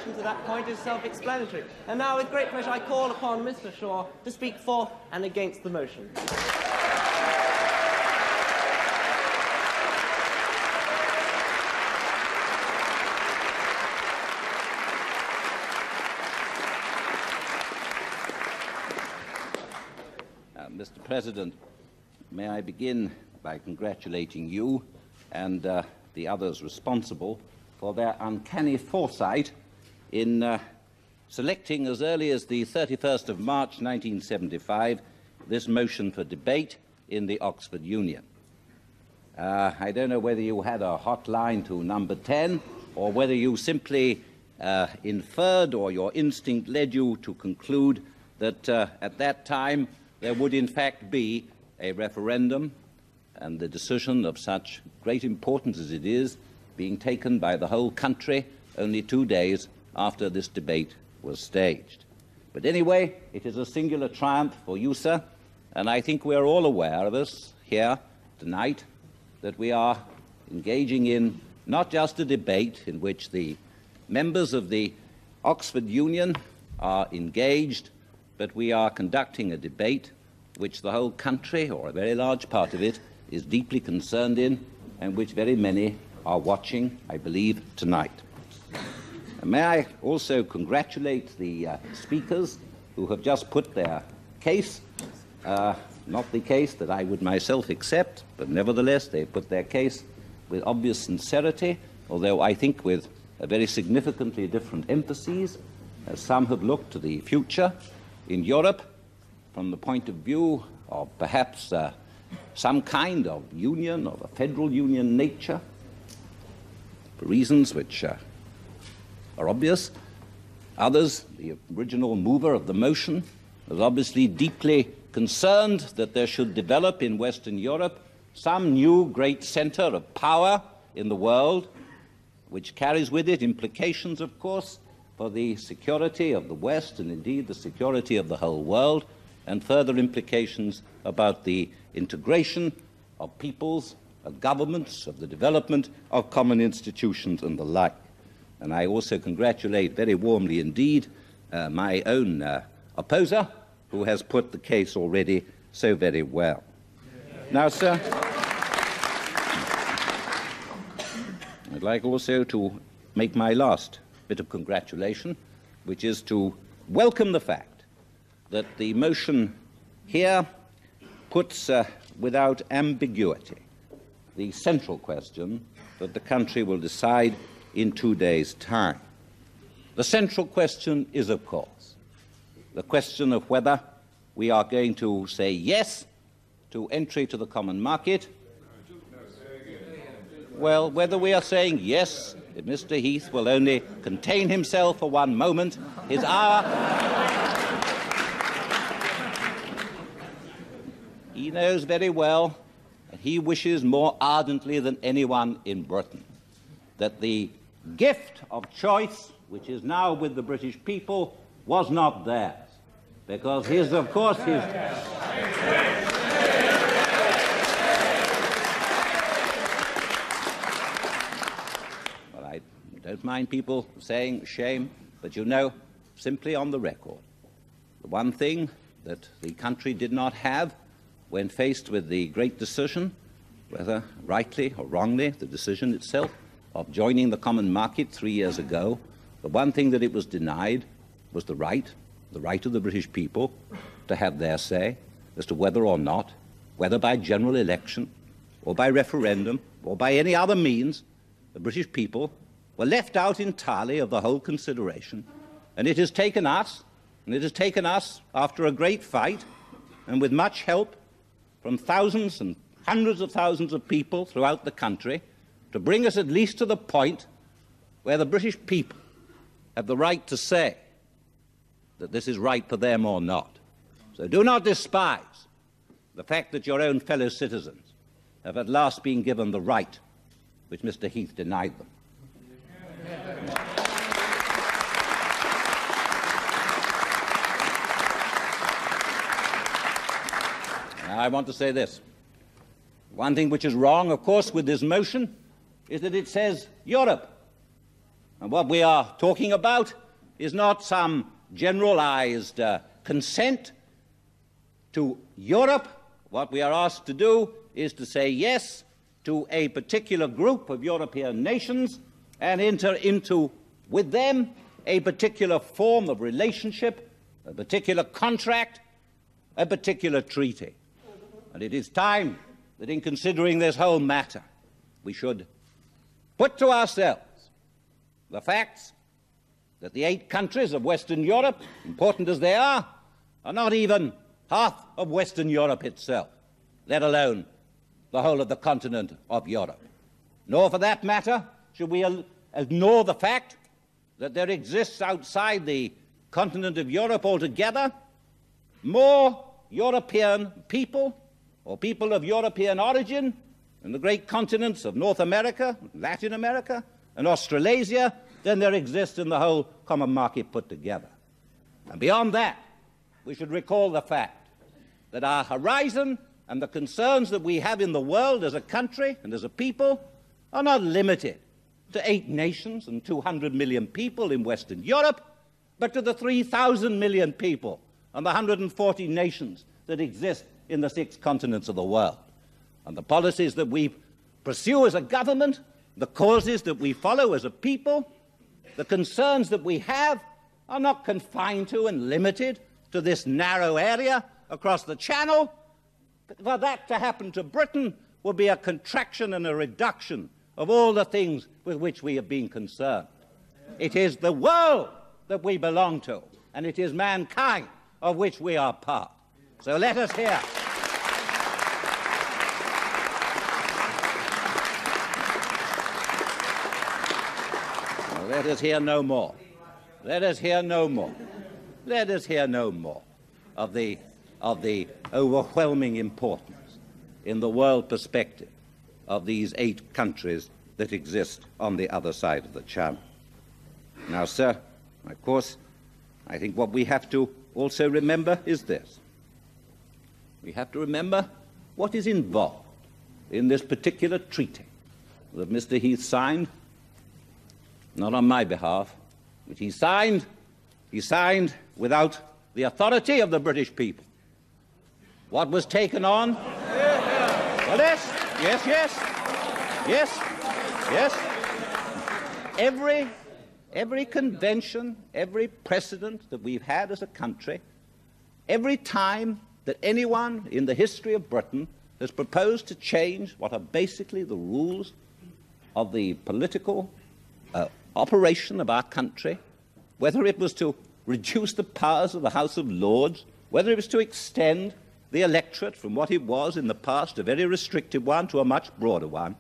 reaction to that point is self-explanatory. And now, with great pleasure, I call upon Mr. Shaw to speak for and against the motion. Mr. President, may I begin by congratulating you and the others responsible for their uncanny foresight in selecting as early as the 31st of March 1975 this motion for debate in the Oxford Union. I don't know whether you had a hotline to number 10 or whether you simply inferred or your instinct led you to conclude that at that time there would in fact be a referendum and the decision of such great importance as it is being taken by the whole country only 2 days after this debate was staged. But anyway, it is a singular triumph for you, sir, and I think we are all aware of us here tonight that we are engaging in not just a debate in which the members of the Oxford Union are engaged, but we are conducting a debate which the whole country, or a very large part of it, is deeply concerned in, and which very many are watching, I believe, tonight. And may I also congratulate the speakers who have just put their case, not the case that I would myself accept, but nevertheless they put their case with obvious sincerity, although I think with a very significantly different emphases, as some have looked to the future in Europe from the point of view of perhaps some kind of union, of a federal union nature, for reasons which are obvious. Others, the original mover of the motion, was obviously deeply concerned that there should develop in Western Europe some new great center of power in the world, which carries with it implications, of course, for the security of the West and indeed the security of the whole world, and further implications about the integration of peoples, of governments, of the development of common institutions and the like. And I also congratulate very warmly indeed my own opposer, who has put the case already so very well. Now, sir, I'd like also to make my last bit of congratulation, which is to welcome the fact that the motion here puts without ambiguity the central question that the country will decide in 2 days' time. The central question is, of course, the question of whether we are going to say yes to entry to the common market. Well, whether we are saying yes, if Mr. Heath will only contain himself for one moment, his hour. He knows very well, and he wishes more ardently than anyone in Britain, that the gift of choice, which is now with the British people, was not theirs, because his, of course, his. Well, I don't mind people saying shame, but you know, simply on the record, the one thing that the country did not have when faced with the great decision, whether rightly or wrongly, the decision itself of joining the common market 3 years ago, the one thing that it was denied was the right of the British people to have their say as to whether or not, whether by general election or by referendum or by any other means, the British people were left out entirely of the whole consideration. And it has taken us, after a great fight and with much help from thousands and hundreds of thousands of people throughout the country, to bring us at least to the point where the British people have the right to say that this is right for them or not. So do not despise the fact that your own fellow citizens have at last been given the right which Mr. Heath denied them. Now, I want to say this. One thing which is wrong, of course, with this motion is that it says Europe. And what we are talking about is not some generalized consent to Europe. What we are asked to do is to say yes to a particular group of European nations and enter into, with them, a particular form of relationship, a particular contract, a particular treaty. And it is time that in considering this whole matter, we should put to ourselves the facts that the 8 countries of Western Europe, important as they are not even half of Western Europe itself, let alone the whole of the continent of Europe. Nor, for that matter, should we ignore the fact that there exists outside the continent of Europe altogether more European people, or people of European origin, in the great continents of North America, Latin America, and Australasia than there exists in the whole common market put together. And beyond that, we should recall the fact that our horizon and the concerns that we have in the world as a country and as a people are not limited to 8 nations and 200 million people in Western Europe, but to the 3,000 million people and the 140 nations that exist in the 6 continents of the world. And the policies that we pursue as a government, the causes that we follow as a people, the concerns that we have are not confined to and limited to this narrow area across the Channel. For that to happen to Britain would be a contraction and a reduction of all the things with which we have been concerned. It is the world that we belong to, and it is mankind of which we are part. So let us hear. Let us hear no more. Let us hear no more. Let us hear no more of the overwhelming importance in the world perspective of these 8 countries that exist on the other side of the Channel. Now, sir, of course, I think what we have to also remember is this. We have to remember what is involved in this particular treaty that Mr. Heath signed, not on my behalf, but he signed without the authority of the British people. What was taken on? Well, yes. Every convention, every precedent that we've had as a country, every time that anyone in the history of Britain has proposed to change what are basically the rules of the political operation of our country, whether it was to reduce the powers of the House of Lords, whether it was to extend the electorate from what it was in the past, a very restricted one, to a much broader one,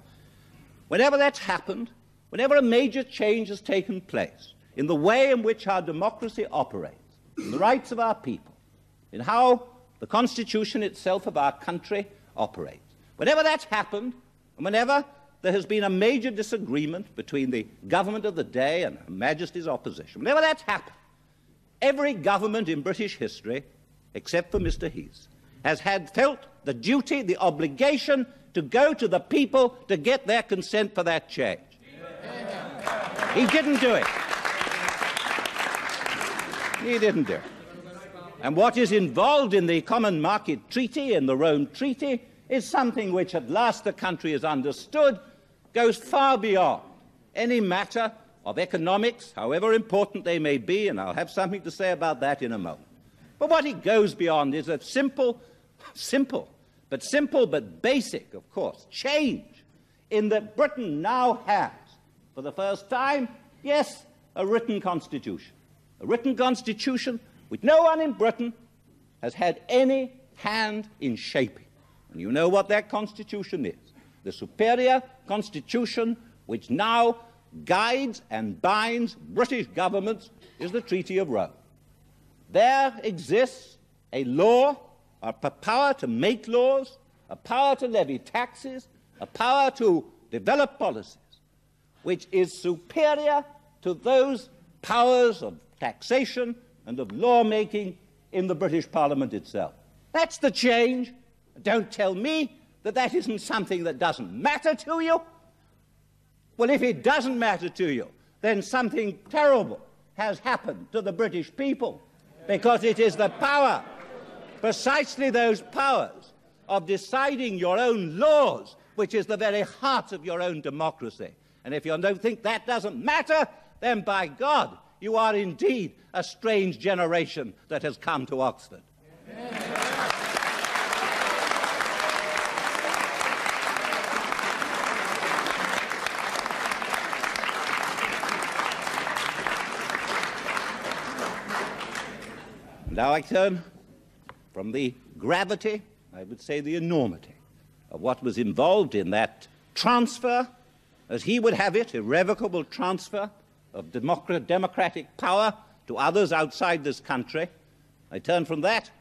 whenever that's happened, whenever a major change has taken place in the way in which our democracy operates, in the rights of our people, in how the Constitution itself of our country operates, whenever that's happened, and whenever there has been a major disagreement between the government of the day and Her Majesty's opposition, whenever that's happened, every government in British history, except for Mr. Heath, has felt the duty, the obligation to go to the people to get their consent for that change. He didn't do it. He didn't do it. And what is involved in the Common Market Treaty, in the Rome Treaty, is something which at last the country has understood goes far beyond any matter of economics, however important they may be, and I'll have something to say about that in a moment. But what it goes beyond is a simple but basic, of course, change in that Britain now has, for the first time, yes, a written constitution. A written constitution which no one in Britain has had any hand in shaping. And you know what that constitution is. The superior constitution which now guides and binds British governments is the Treaty of Rome. There exists a law, a power to make laws, a power to levy taxes, a power to develop policies, which is superior to those powers of taxation and of law-making in the British Parliament itself. That's the change. Don't tell me that that isn't something that doesn't matter to you. Well, if it doesn't matter to you, then something terrible has happened to the British people, because it is the power, precisely those powers, of deciding your own laws, which is the very heart of your own democracy. And if you don't think that doesn't matter, then by God, you are indeed a strange generation that has come to Oxford. Now I turn from the gravity, I would say the enormity, of what was involved in that transfer, as he would have it, irrevocable transfer of democratic power to others outside this country. I turn from that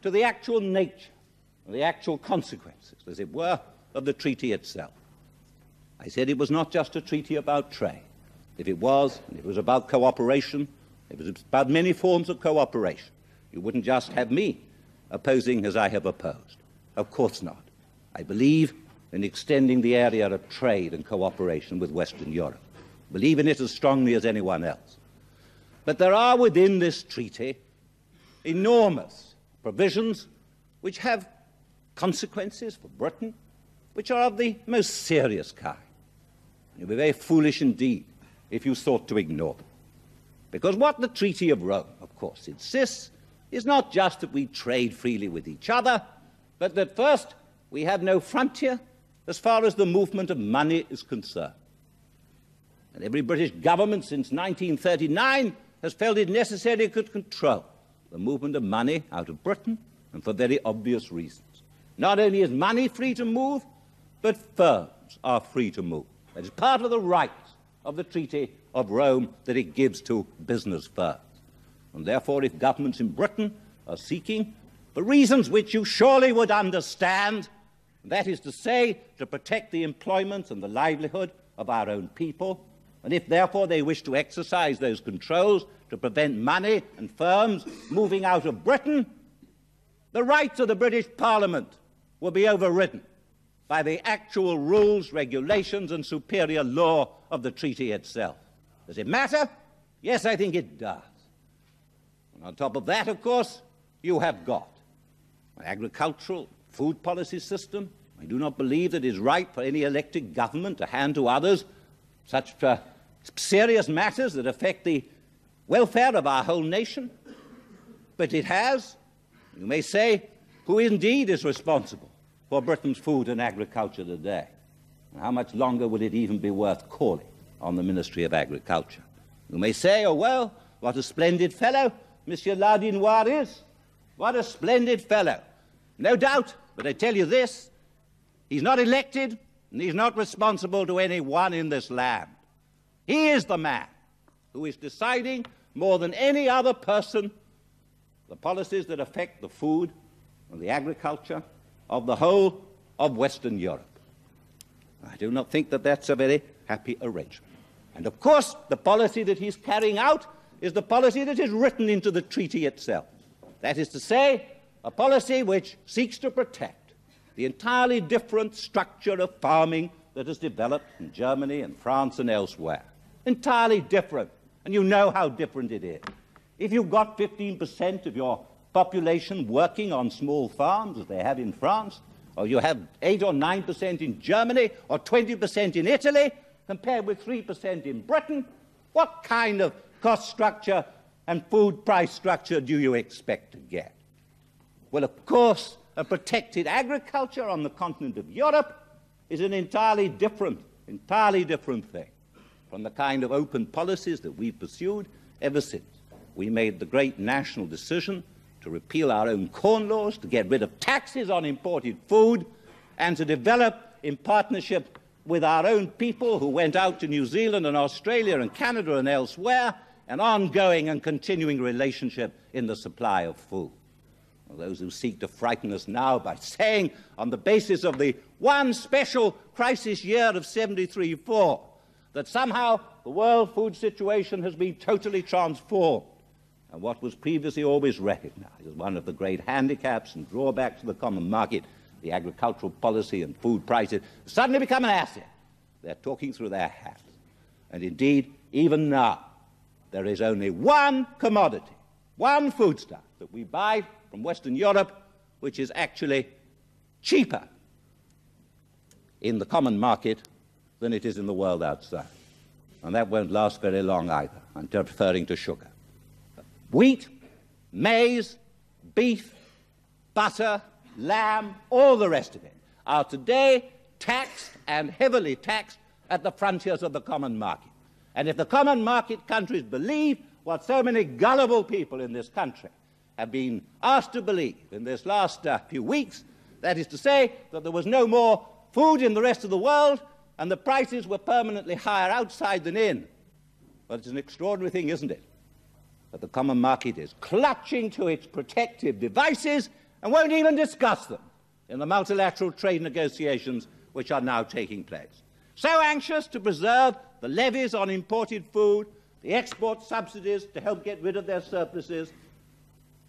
to the actual nature, the actual consequences, as it were, of the treaty itself. I said it was not just a treaty about trade. If it was, and it was about cooperation, it was about many forms of cooperation. You wouldn't just have me opposing as I have opposed. Of course not. I believe in extending the area of trade and cooperation with Western Europe. I believe in it as strongly as anyone else. But there are within this treaty enormous provisions which have consequences for Britain, which are of the most serious kind. You'd be very foolish indeed if you sought to ignore them. Because what the Treaty of Rome, of course, insists is not just that we trade freely with each other, but that first we have no frontier as far as the movement of money is concerned. And every British government since 1939 has felt it necessary to control the movement of money out of Britain, and for very obvious reasons. Not only is money free to move, but firms are free to move. That is part of the rights of the Treaty of Rome that it gives to business firms. And therefore, if governments in Britain are seeking, for reasons which you surely would understand, that is to say, to protect the employment and the livelihood of our own people, and if therefore they wish to exercise those controls to prevent money and firms moving out of Britain, the rights of the British Parliament will be overridden by the actual rules, regulations, and superior law of the treaty itself. Does it matter? Yes, I think it does. And on top of that, of course, you have got an agricultural food policy system. I do not believe that it is right for any elected government to hand to others such serious matters that affect the welfare of our whole nation. But it has, you may say, who indeed is responsible for Britain's food and agriculture today? And how much longer will it even be worth calling on the Ministry of Agriculture? You may say, oh, well, what a splendid fellow Monsieur Lardinois is. What a splendid fellow. No doubt, but I tell you this, he's not elected and he's not responsible to anyone in this land. He is the man who is deciding more than any other person the policies that affect the food and the agriculture of the whole of Western Europe. I do not think that that's a very happy arrangement. And of course, the policy that he's carrying out is the policy that is written into the treaty itself. That is to say, a policy which seeks to protect the entirely different structure of farming that has developed in Germany and France and elsewhere. Entirely different. And you know how different it is. If you've got 15% of your population working on small farms, as they have in France, or you have 8 or 9% in Germany, or 20% in Italy, compared with 3% in Britain, what kind of cost structure and food price structure do you expect to get? Well, of course, a protected agriculture on the continent of Europe is an entirely different thing from the kind of open policies that we've pursued ever since we made the great national decision to repeal our own corn laws, to get rid of taxes on imported food, and to develop, in partnership with our own people who went out to New Zealand and Australia and Canada and elsewhere, an ongoing and continuing relationship in the supply of food. Well, those who seek to frighten us now by saying, on the basis of the one special crisis year of 73-4, that somehow the world food situation has been totally transformed, and what was previously always recognized as one of the great handicaps and drawbacks of the common market, the agricultural policy and food prices, suddenly become an asset. They're talking through their hats. And indeed, even now, there is only one commodity, one foodstuff that we buy from Western Europe which is actually cheaper in the common market than it is in the world outside. And that won't last very long either. I'm referring to sugar. Wheat, maize, beef, butter, lamb, all the rest of it are today taxed and heavily taxed at the frontiers of the common market. And if the common market countries believe what so many gullible people in this country have been asked to believe in this last few weeks, that is to say that there was no more food in the rest of the world and the prices were permanently higher outside than in. Well, it's an extraordinary thing, isn't it, that the common market is clutching to its protective devices and won't even discuss them in the multilateral trade negotiations which are now taking place. So anxious to preserve the levies on imported food, the export subsidies to help get rid of their surpluses,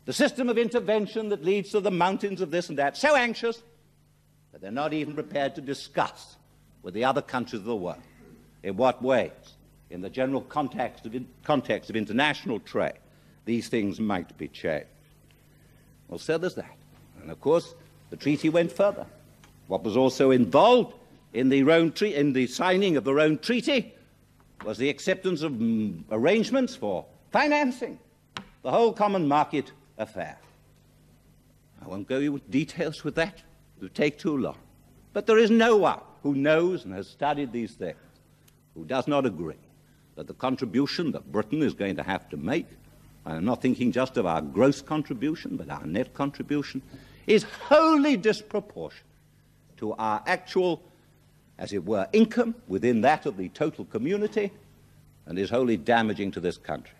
the system of intervention that leads to the mountains of this and that, so anxious that they're not even prepared to discuss with the other countries of the world in what ways, in the general context of international trade, these things might be changed. Well, so there's that. And of course, the treaty went further. What was also involved in the signing of the Rome Treaty was the acceptance of arrangements for financing the whole common market affair. I won't go into details with that. It would take too long. But there is no one who knows and has studied these things who does not agree that the contribution that Britain is going to have to make, and I'm not thinking just of our gross contribution, but our net contribution, is wholly disproportionate to our actual, as it were, income within that of the total community, and is wholly damaging to this country.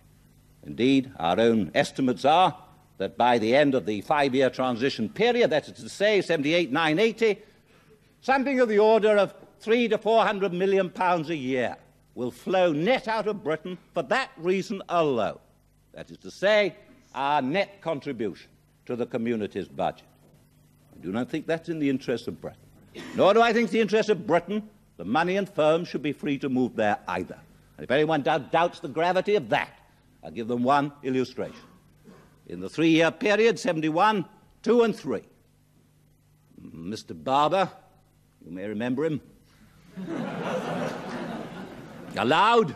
Indeed, our own estimates are that by the end of the 5-year transition period, that is to say 78, 980, something of the order of £300 to £400 million a year will flow net out of Britain for that reason alone. That is to say, our net contribution to the community's budget. I do not think that's in the interest of Britain. Nor do I think it's the interest of Britain the money and firms should be free to move there either. And if anyone doubts the gravity of that, I'll give them one illustration. In the 3-year period, 71, 2 and 3, Mr. Barber, you may remember him, allowed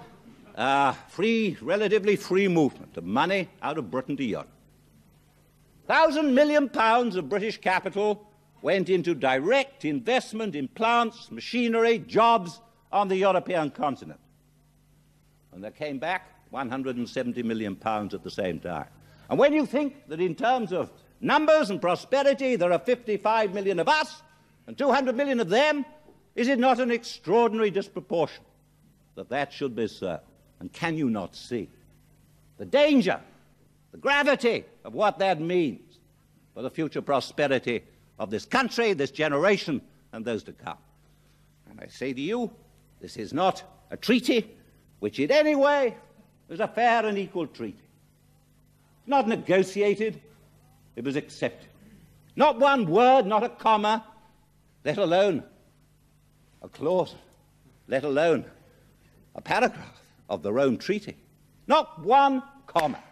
relatively free movement of money out of Britain to Europe. £1,000 million of British capital went into direct investment in plants, machinery, jobs on the European continent. And there came back £170 million at the same time. And when you think that in terms of numbers and prosperity there are 55 million of us and 200 million of them, is it not an extraordinary disproportion that that should be so? And can you not see the danger, the gravity of what that means for the future prosperity of this country, this generation, and those to come? And I say to you, this is not a treaty which in any way is a fair and equal treaty. It's not negotiated, it was accepted. Not one word, not a comma, let alone a clause, let alone a paragraph of the Rome Treaty. Not one comma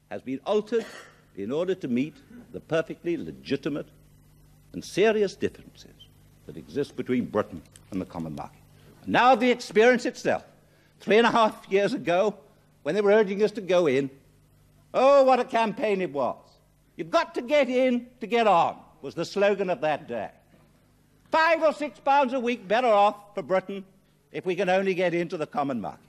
has been altered in order to meet the perfectly legitimate and serious differences that exist between Britain and the common market. And now the experience itself. 3.5 years ago, when they were urging us to go in, oh, what a campaign it was. You've got to get in to get on, was the slogan of that day. £5 or £6 a week better off for Britain if we can only get into the common market.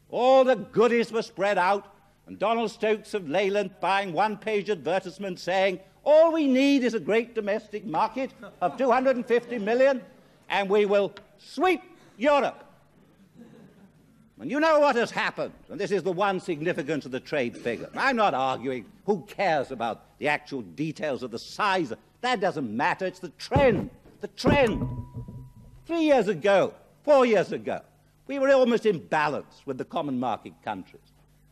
All the goodies were spread out, and Donald Stokes of Leyland buying one-page advertisements saying, all we need is a great domestic market of 250 million, and we will sweep Europe. And you know what has happened, and this is the one significance of the trade figure. I'm not arguing who cares about the actual details of the size. That doesn't matter. It's the trend. The trend. 3 years ago, 4 years ago, we were almost in balance with the common market countries.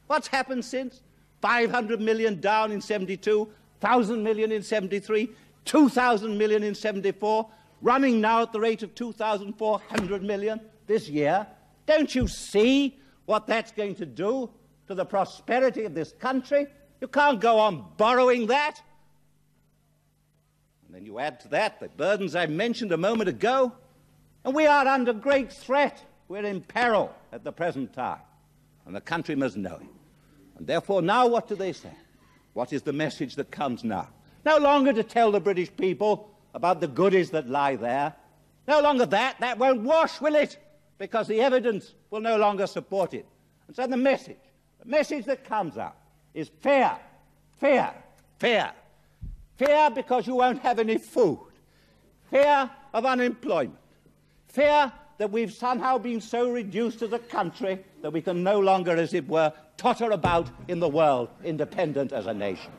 What's happened since? 500 million down in 72, 1,000 million in 73, 2,000 million in 74, running now at the rate of 2,400 million this year. Don't you see what that's going to do to the prosperity of this country? You can't go on borrowing that. And then you add to that the burdens I mentioned a moment ago, and we are under great threat. We're in peril at the present time, and the country must know it. And therefore, now what do they say? What is the message that comes now? No longer to tell the British people about the goodies that lie there. No longer that. That won't wash, will it? Because the evidence will no longer support it. And so the message that comes out is fear, fear, fear. Fear because you won't have any food. Fear of unemployment. Fear that we've somehow been so reduced as a country that we can no longer, as it were, totter about in the world, independent as a nation.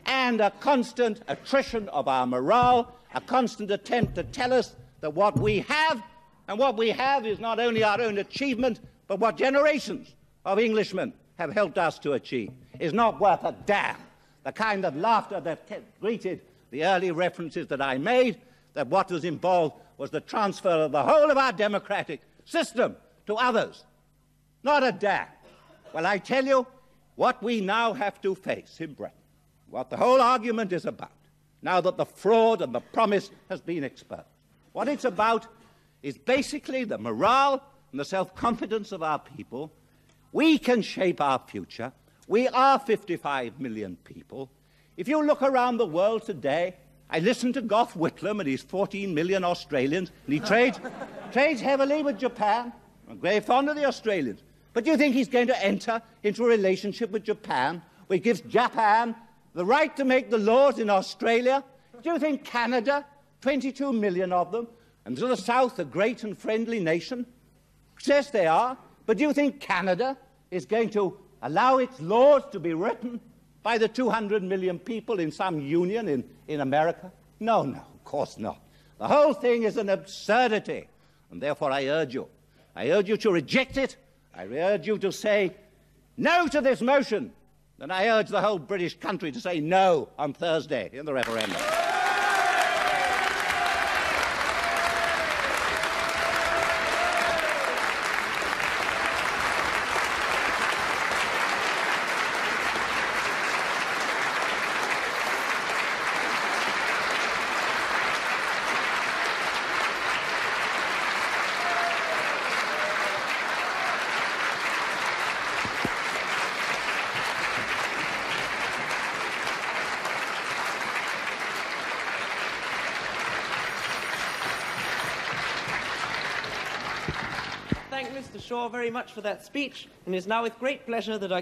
And a constant attrition of our morale, a constant attempt to tell us that what we have, and what we have is not only our own achievement, but what generations of Englishmen have helped us to achieve, is not worth a damn. The kind of laughter that greeted the early references that I made, that what was involved was the transfer of the whole of our democratic system to others. Not a damn. Well, I tell you, what we now have to face in Britain, what the whole argument is about, now that the fraud and the promise has been exposed, what it's about is basically the morale and the self-confidence of our people. We can shape our future. We are 55 million people. If you look around the world today, I listen to Gough Whitlam and his 14 million Australians, and he trades heavily with Japan. I'm very fond of the Australians. But do you think he's going to enter into a relationship with Japan, which gives Japan the right to make the laws in Australia? Do you think Canada, 22 million of them, and to the south, a great and friendly nation? Yes, they are. But do you think Canada is going to allow its laws to be written by the 200 million people in some union in America? No, of course not. The whole thing is an absurdity, and therefore I urge you to reject it. I urge you to say no to this motion, and I urge the whole British country to say no on Thursday in the referendum. Thank Mr. Shaw very much for that speech, and it is now with great pleasure that I